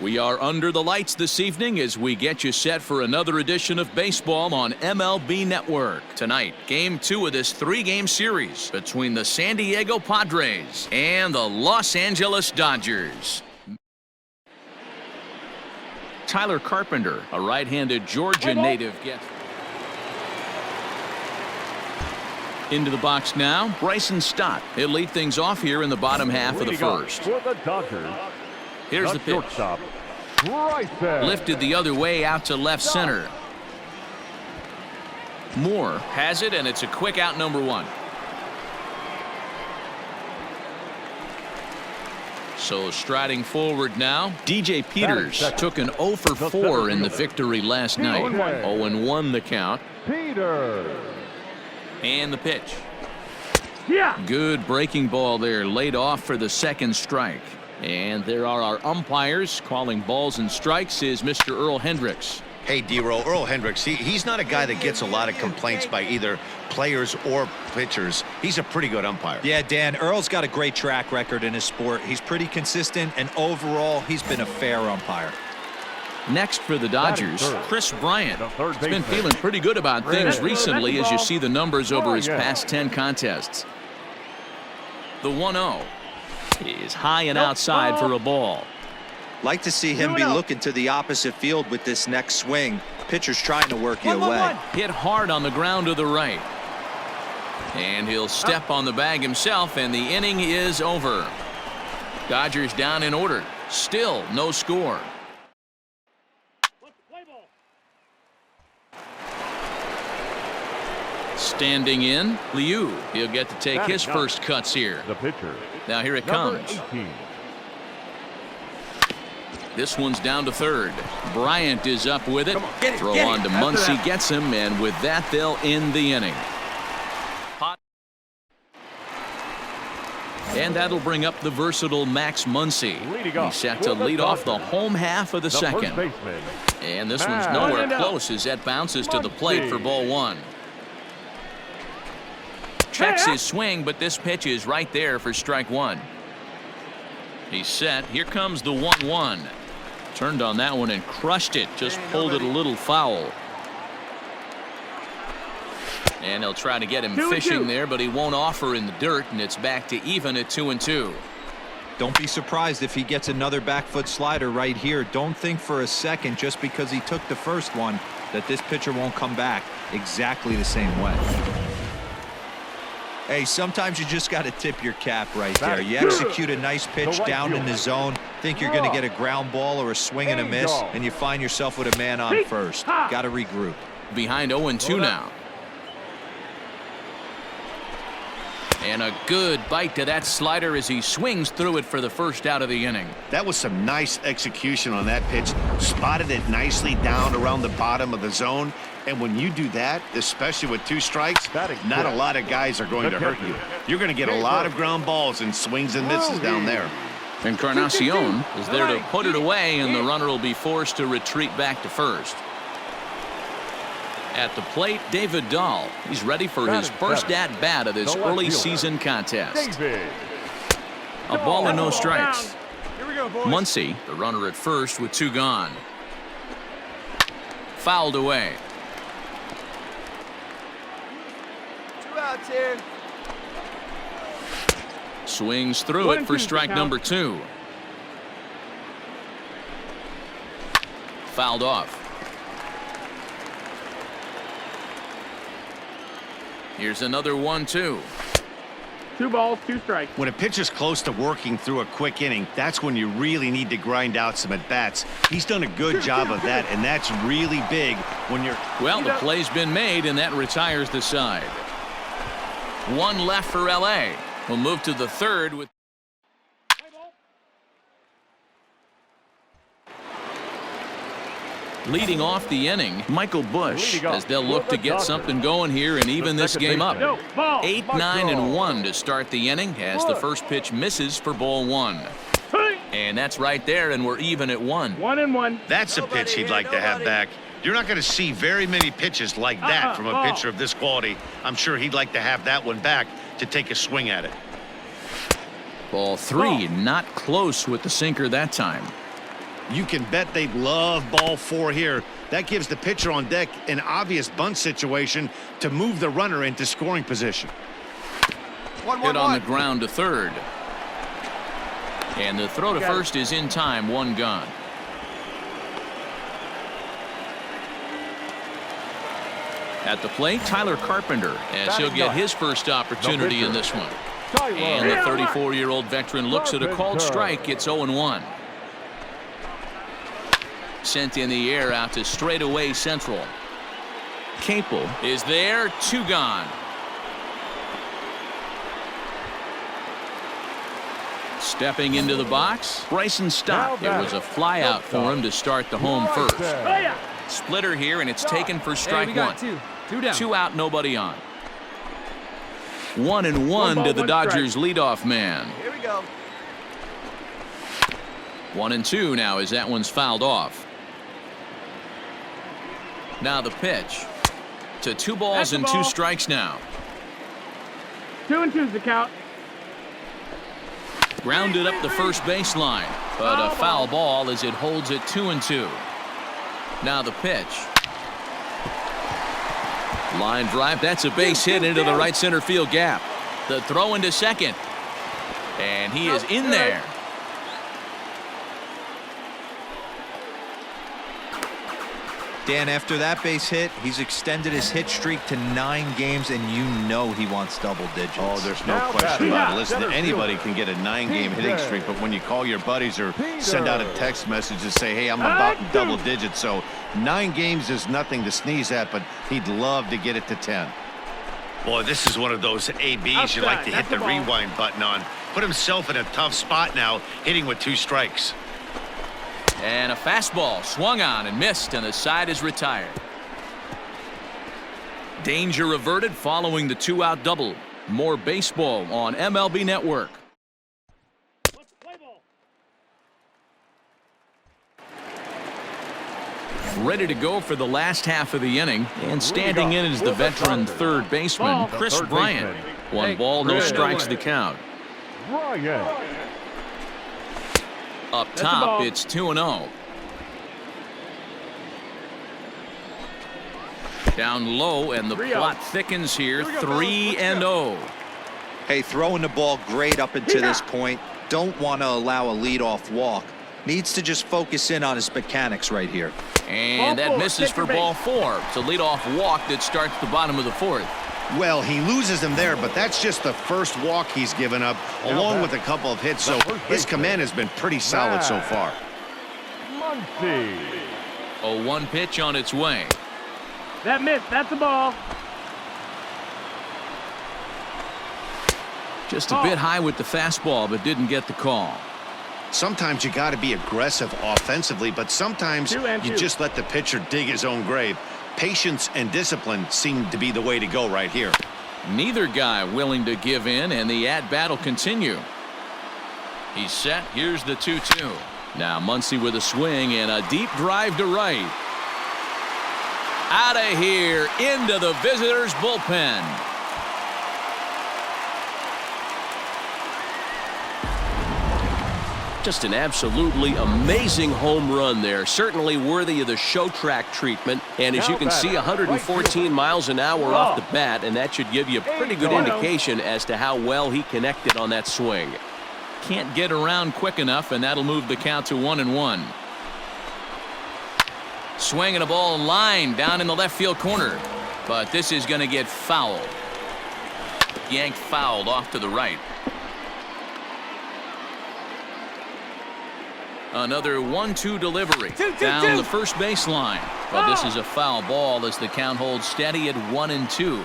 We are under the lights this evening as we get you set for another edition of baseball on MLB Network. Tonight, Game 2 of this 3-game series between the San Diego Padres and the Los Angeles Dodgers. Tyler Carpenter, a right-handed Georgia native, gets into the box now. Bryson Stott. He'll lead things off here in the bottom half of the first. For the Dodgers. Here's the pitch. Lifted the other way out to left center. Moore has it, and it's a quick out, number 1. So striding forward now, DJ Peters took an 0 for 4 in the victory last night. 0-1 the count. Peters. And the pitch. Yeah. Good breaking ball there, laid off for the second strike. And there are our umpires calling balls and strikes is Mr. Earl Hendricks. Hey, D-Roll, Earl Hendricks, he's not a guy that gets a lot of complaints by either players or pitchers. He's a pretty good umpire. Yeah, Dan, Earl's got a great track record in his sport. He's pretty consistent, and overall, he's been a fair umpire. Next for the Dodgers, Chris Bryant. He's been feeling pretty good about things recently as you see the numbers over his past 10 contests. The 1-0 is high and outside for a ball. Like to see him be looking to the opposite field with this next swing. Pitcher's trying to work you away. Hit hard on the ground to the right. And he'll step on the bag himself, and the inning is over. Dodgers down in order. Still no score. Standing in, Liu. He'll get to take his first cuts here. The pitcher. Now here it comes. 18. This one's down to third. Bryant is up with it. Throw on to Muncy, gets him, and with that, they'll end the inning. And that'll bring up the versatile Max Muncy. He's set to lead off the home half of the second. And this one's nowhere close as that bounces to the plate for ball 1. Checks his swing, but this pitch is right there for strike 1. He's set. Here comes the 1-1. Turned on that one and crushed it. Just pulled it a little foul. And he'll try to get him fishing there, but he won't offer in the dirt, and it's back to even at 2-2. Don't be surprised if he gets another back foot slider right here. Don't think for a second, just because he took the first one, that this pitcher won't come back exactly the same way. Hey, sometimes you just got to tip your cap right there. You execute a nice pitch down in the zone, think you're going to get a ground ball or a swing and a miss, and you find yourself with a man on first. Got to regroup. Behind 0-2 now. And a good bite to that slider as he swings through it for the first out of the inning. That was some nice execution on that pitch. Spotted it nicely down around the bottom of the zone. And when you do that, especially with 2 strikes, not a lot of guys are going to hurt you. You're going to get a lot of ground balls and swings and misses down there. Encarnacion is there to put it away, and the runner will be forced to retreat back to first. At the plate, David Dahl. He's ready for his first at-bat of this early season contest. A ball and no strikes. Muncy, the runner at first with 2 gone. Fouled away. 2 outs here. Swings through it for strike number 2. Fouled off. Here's another 1-2. 2 balls, 2 strikes. When a pitcher's close to working through a quick inning, that's when you really need to grind out some at-bats. He's done a good job of that, and that's really big when you're... Well, the play's been made, and that retires the side. 1 left for L.A. We'll move to the third with... Leading off the inning, Michael Busch, as they'll look to get something going here and even this game up. 8-9-1 to start the inning as the first pitch misses for ball 1. And that's right there, and we're even at 1. 1-1. That's a pitch he'd like to have back. You're not going to see very many pitches like that from a pitcher of this quality. I'm sure he'd like to have that one back to take a swing at it. Ball 3, not close with the sinker that time. You can bet they'd love ball 4 here. That gives the pitcher on deck an obvious bunt situation to move the runner into scoring position. Hit on the ground to third. And the throw to first is in time, 1 gone. At the plate, Tyler Carpenter, as he'll get his first opportunity in this one. And the 34-year-old veteran looks at a called strike. It's 0-1. Sent in the air out to straightaway central. Capel is there, 2 gone. Stepping into the box, Bryson Stott. It was a fly out for him to start the home first. Splitter here, and it's taken for strike 1. 2 down. 2 out, nobody on. 1-1 to the Dodgers leadoff man. Here we go. 1-2 now as that one's fouled off. Now the pitch to 2 balls and 2 strikes now. 2-2's the count. Grounded up the first baseline, but a foul ball as it holds it 2-2. Now the pitch. Line drive. That's a base hit into the right center field gap. The throw into second. And he is in there. Dan, after that base hit, he's extended his hit streak to 9 games, and you know he wants double digits. Oh, there's no question about it. Listen, anybody can get a 9-game hitting streak, but when you call your buddies or send out a text message and say, hey, I'm about in double digits, so 9 games is nothing to sneeze at, but he'd love to get it to 10. Boy, this is one of those ABs you like to hit the rewind button on. Put himself in a tough spot now, hitting with 2 strikes. And a fastball swung on and missed, and the side is retired. Danger averted following the 2-out double. More baseball on MLB Network. Ready to go for the last half of the inning, and standing in is the veteran third baseman, Chris Bryant. 1 ball, no strikes the count. Up top, it's 2-0. Down low, and the plot thickens here, 3-0. Hey, throwing the ball great up until this point. Don't want to allow a leadoff walk. Needs to just focus in on his mechanics right here. And that misses for ball 4. It's a leadoff walk that starts the bottom of the 4th. Well, he loses him there, but that's just the first walk he's given up, along with a couple of hits, so his command has been pretty solid so far. 0-1 pitch on its way. That missed. That's a ball. Just a bit high with the fastball, but didn't get the call. Sometimes you got to be aggressive offensively, but sometimes you just let the pitcher dig his own grave. Patience and discipline seem to be the way to go right here. Neither guy willing to give in, and the at-bat will continue. He's set. Here's the 2-2. Now Muncy with a swing and a deep drive to right. Out of here into the visitors' bullpen. Just an absolutely amazing home run there. Certainly worthy of the show track treatment. And as you can see, 114 miles an hour off the bat, and that should give you a pretty good indication as to how well he connected on that swing. Can't get around quick enough, and that'll move the count to 1-1. Swinging a ball line down in the left field corner. But this is going to get fouled. Yanked fouled off to the right. Another 1-2 delivery down the first baseline. But this is a foul ball as the count holds steady at 1-2.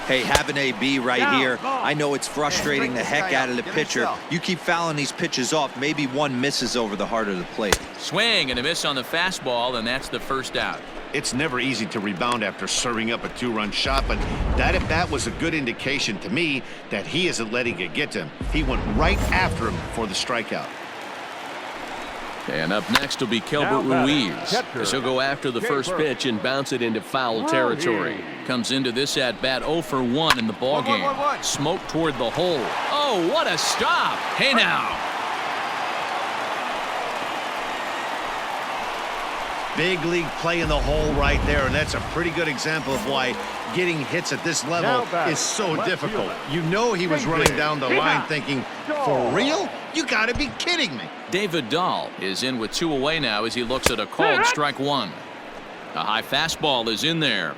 Hey, have an AB right here. I know it's frustrating the heck out of the pitcher. You keep fouling these pitches off, maybe one misses over the heart of the plate. Swing and a miss on the fastball, and that's the first out. It's never easy to rebound after serving up a 2-run shot, but that at-bat was a good indication to me that he isn't letting it get to him. He went right after him for the strikeout. And up next will be Kelbert Ruiz, as he'll go after the first pitch and bounce it into foul territory. Comes into this at-bat 0 for 1 in the ballgame. Smoke toward the hole. Oh, what a stop. Hey now. Big league play in the hole right there, and that's a pretty good example of why getting hits at this level is so difficult. You know he was running down the line thinking, for real? You got to be kidding me. David Dahl is in with 2 away now as he looks at a called strike 1. A high fastball is in there.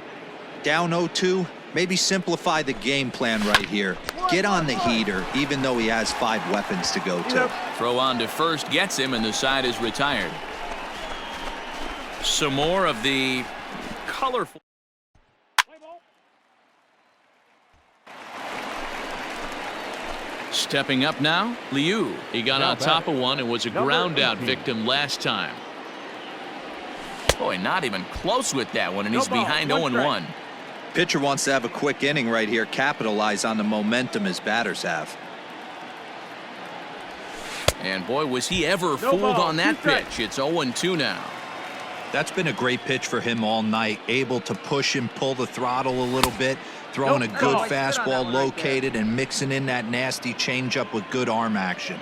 Down 0-2. Maybe simplify the game plan right here. Get on the heater, even though he has 5 weapons to go to. Throw on to first gets him, and the side is retired. Some more of the colorful. Stepping up now, Liu. He got on top of one and was a ground out victim last time. Boy, not even close with that one, and he's behind 0-1. Pitcher wants to have a quick inning right here, capitalize on the momentum his batters have. And boy, was he ever fooled on that pitch. It's 0-2 now. That's been a great pitch for him all night. Able to push and pull the throttle a little bit, throwing a good fastball located and mixing in that nasty changeup with good arm action.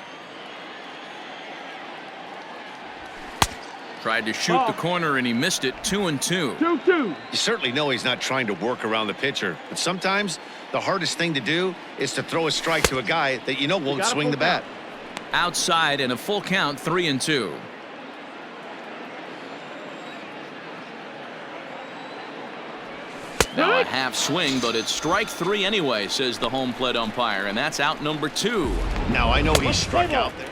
Tried to shoot the corner and he missed it. 2-2. 2-2. You certainly know he's not trying to work around the pitcher, but sometimes the hardest thing to do is to throw a strike to a guy that you know won't swing the bat. Outside and a full count, 3-2. Now a half swing, but it's strike 3 anyway, says the home plate umpire, and that's out number 2. Now I know he's struck out there.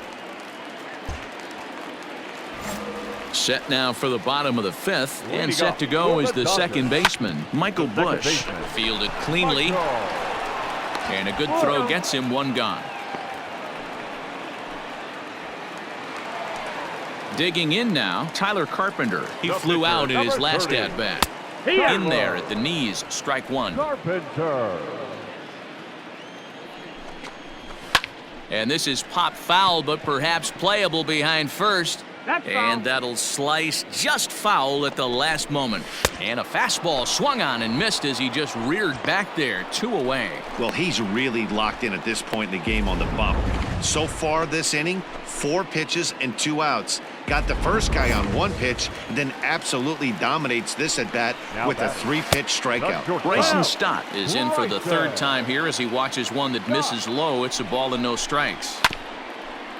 Set now for the bottom of the 5th, and set to go is the second baseman, Michael Bush. Fielded cleanly, and a good throw gets him 1 gone. Digging in now, Tyler Carpenter. He flew out in his last at-bat. In there at the knees, strike 1. And this is pop foul, but perhaps playable behind first. And that'll slice just foul at the last moment. And a fastball swung on and missed as he just reared back there. 2 away. Well, he's really locked in at this point in the game on the bump. So far this inning, 4 pitches and 2 outs. Got the first guy on 1 pitch, and then absolutely dominates this at bat with a 3-pitch strikeout. Bryson Stott is in for the 3rd time here as he watches one that misses low. It's a ball and no strikes.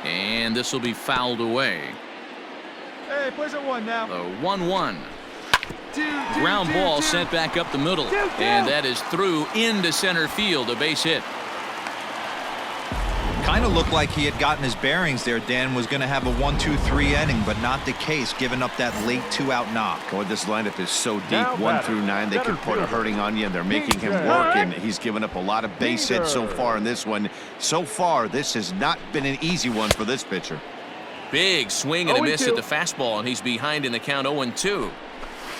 And this will be fouled away. Hey, plays at 1 now. The 1-1. Ground ball sent back up the middle. And that is through into center field, a base hit. Kind of looked like he had gotten his bearings there. Dan was going to have a 1-2-3 inning, but not the case, giving up that late 2-out knock. Boy, this lineup is so deep, 1 through 9. They can put a hurting on you, and they're making him work, and he's given up a lot of base hits so far in this one. So far, this has not been an easy one for this pitcher. Big swing and a miss at the fastball, and he's behind in the count 0-2.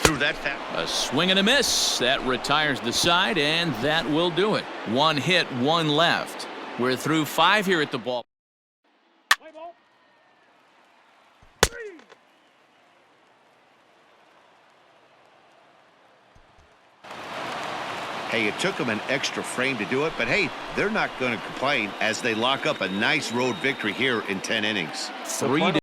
Through that a swing and a miss. That retires the side, and that will do it. 1 hit, 1 left. We're through 5 here at the ball. Hey, it took them an extra frame to do it, but hey, they're not going to complain as they lock up a nice road victory here in 10 innings. 3